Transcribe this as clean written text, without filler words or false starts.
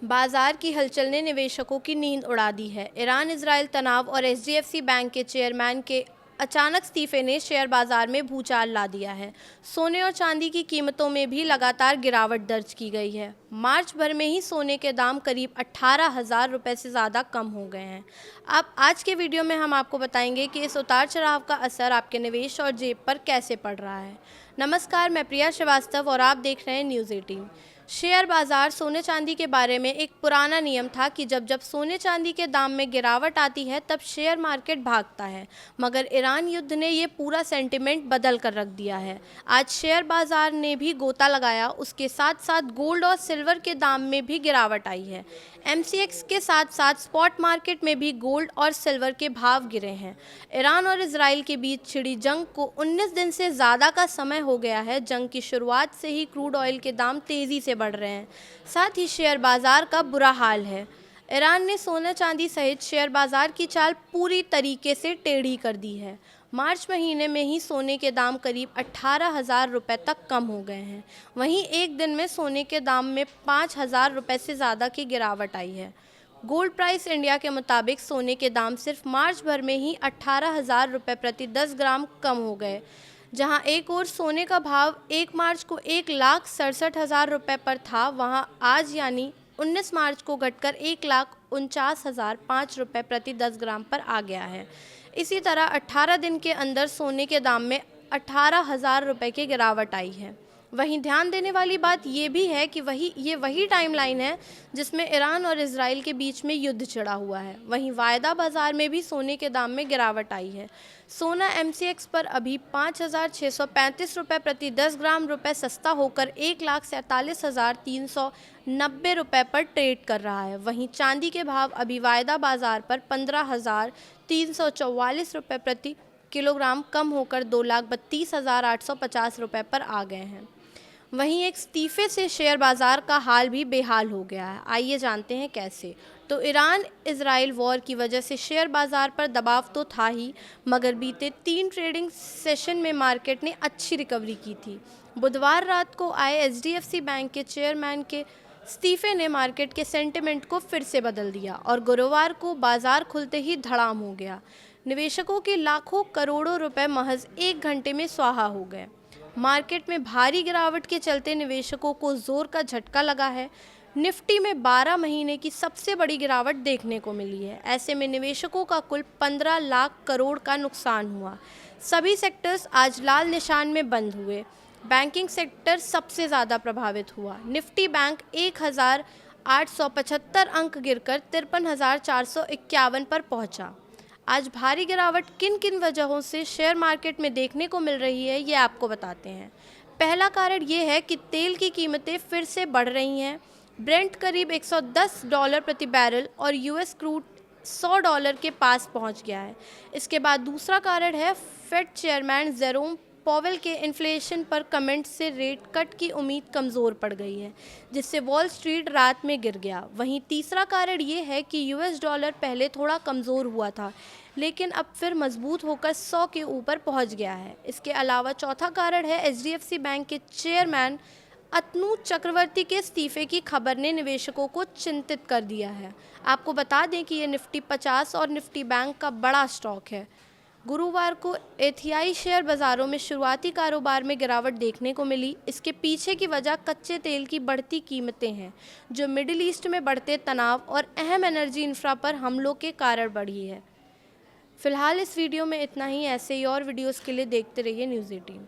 बाजार की हलचल ने निवेशकों की नींद उड़ा दी है। ईरान इजराइल तनाव और एचडीएफसी बैंक के चेयरमैन के अचानक इस्तीफे ने शेयर बाजार में भूचाल ला दिया है। सोने और चांदी की कीमतों में भी लगातार गिरावट दर्ज की गई है। मार्च भर में ही सोने के दाम करीब 18,000 रुपये से ज़्यादा कम हो गए हैं। अब आज के वीडियो में हम आपको बताएंगे कि इस उतार चढ़ाव का असर आपके निवेश और जेब पर कैसे पड़ रहा है। नमस्कार, मैं प्रिया श्रीवास्तव और आप देख रहे हैं न्यूज़ 18। शेयर बाजार सोने चांदी के बारे में एक पुराना नियम था कि जब जब सोने चांदी के दाम में गिरावट आती है तब शेयर मार्केट भागता है। मगर ईरान युद्ध ने ये पूरा सेंटिमेंट बदल कर रख दिया है। आज शेयर बाजार ने भी गोता लगाया, उसके साथ साथ गोल्ड और सिल्वर के दाम में भी गिरावट आई है। एमसीएक्स के साथ साथ स्पॉट मार्केट में भी गोल्ड और सिल्वर के भाव गिरे हैं। ईरान और इजराइल के बीच छिड़ी जंग को 19 दिन से ज़्यादा का समय हो गया है। जंग की शुरुआत से ही क्रूड ऑयल के दाम तेज़ी से बढ़ रहे हैं, साथ ही शेयर बाजार का बुरा हाल है। ईरान ने सोना चांदी सहित शेयर बाजार की चाल पूरी तरीके से टेढ़ी कर दी है। मार्च महीने में ही सोने के दाम करीब 18,000 रुपये तक कम हो गए हैं। वहीं एक दिन में सोने के दाम में 5,000 रुपये से ज़्यादा की गिरावट आई है। गोल्ड प्राइस इंडिया के मुताबिक सोने के दाम सिर्फ मार्च भर में ही 18,000 रुपये प्रति 10 ग्राम कम हो गए। जहां एक ओर सोने का भाव 1 मार्च को 1,67,000 रुपये पर था, वहां आज यानी 19 मार्च को घटकर 1,49,005 रुपये प्रति 10 ग्राम पर आ गया है। इसी तरह 18 दिन के अंदर सोने के दाम में 18,000 रुपये की गिरावट आई है। वहीं ध्यान देने वाली बात ये भी है कि वही टाइमलाइन है जिसमें ईरान और इजराइल के बीच में युद्ध छिड़ा हुआ है। वहीं वायदा बाजार में भी सोने के दाम में गिरावट आई है। सोना एमसीएक्स पर अभी 5,635 रुपये प्रति 10 ग्राम रुपये सस्ता होकर 1,47,390 रुपये पर ट्रेड कर रहा है। वहीं चांदी के भाव अभी वायदा बाजार पर 15,344 रुपये प्रति किलोग्राम कम होकर 2,32,850 रुपये पर आ गए हैं। वहीं एक इस्तीफे से शेयर बाजार का हाल भी बेहाल हो गया है। आइए जानते हैं कैसे। तो ईरान इजराइल वॉर की वजह से शेयर बाजार पर दबाव तो था ही, मगर बीते 3 ट्रेडिंग सेशन में मार्केट ने अच्छी रिकवरी की थी। बुधवार रात को आए एचडीएफसी बैंक के चेयरमैन के इस्तीफे ने मार्केट के सेंटिमेंट को फिर से बदल दिया और गुरुवार को बाजार खुलते ही धड़ाम हो गया। निवेशकों के लाखों करोड़ों रुपए महज 1 घंटे में स्वाहा हो गए। मार्केट में भारी गिरावट के चलते निवेशकों को जोर का झटका लगा है। निफ्टी में 12 महीने की सबसे बड़ी गिरावट देखने को मिली है। ऐसे में निवेशकों का कुल 15 लाख करोड़ का नुकसान हुआ। सभी सेक्टर्स आज लाल निशान में बंद हुए। बैंकिंग सेक्टर सबसे ज़्यादा प्रभावित हुआ। निफ्टी बैंक 1,875 अंक गिरकर 53,451 पर पहुंचा। आज भारी गिरावट किन किन वजहों से शेयर मार्केट में देखने को मिल रही है, ये आपको बताते हैं। पहला कारण ये है कि तेल की कीमतें फिर से बढ़ रही हैं। ब्रेंट करीब $110 प्रति बैरल और यूएस क्रूड $100 के पास पहुंच गया है। इसके बाद दूसरा कारण है फेड चेयरमैन जेरोम पॉवेल के इन्फ्लेशन पर कमेंट से रेट कट की उम्मीद कमज़ोर पड़ गई है, जिससे वॉल स्ट्रीट रात में गिर गया। वहीं तीसरा कारण ये है कि यूएस डॉलर पहले थोड़ा कमज़ोर हुआ था, लेकिन अब फिर मजबूत होकर 100 के ऊपर पहुंच गया है। इसके अलावा चौथा कारण है एचडीएफसी बैंक के चेयरमैन अतनु चक्रवर्ती के इस्तीफे की खबर ने निवेशकों को चिंतित कर दिया है। आपको बता दें कि ये निफ्टी 50 और निफ्टी बैंक का बड़ा स्टॉक है। गुरुवार को एशियाई शेयर बाजारों में शुरुआती कारोबार में गिरावट देखने को मिली। इसके पीछे की वजह कच्चे तेल की बढ़ती कीमतें हैं, जो मिडिल ईस्ट में बढ़ते तनाव और अहम एनर्जी इंफ्रा पर हमलों के कारण बढ़ी है। फिलहाल इस वीडियो में इतना ही। ऐसे ही और वीडियोस के लिए देखते रहिए न्यूज़ 18।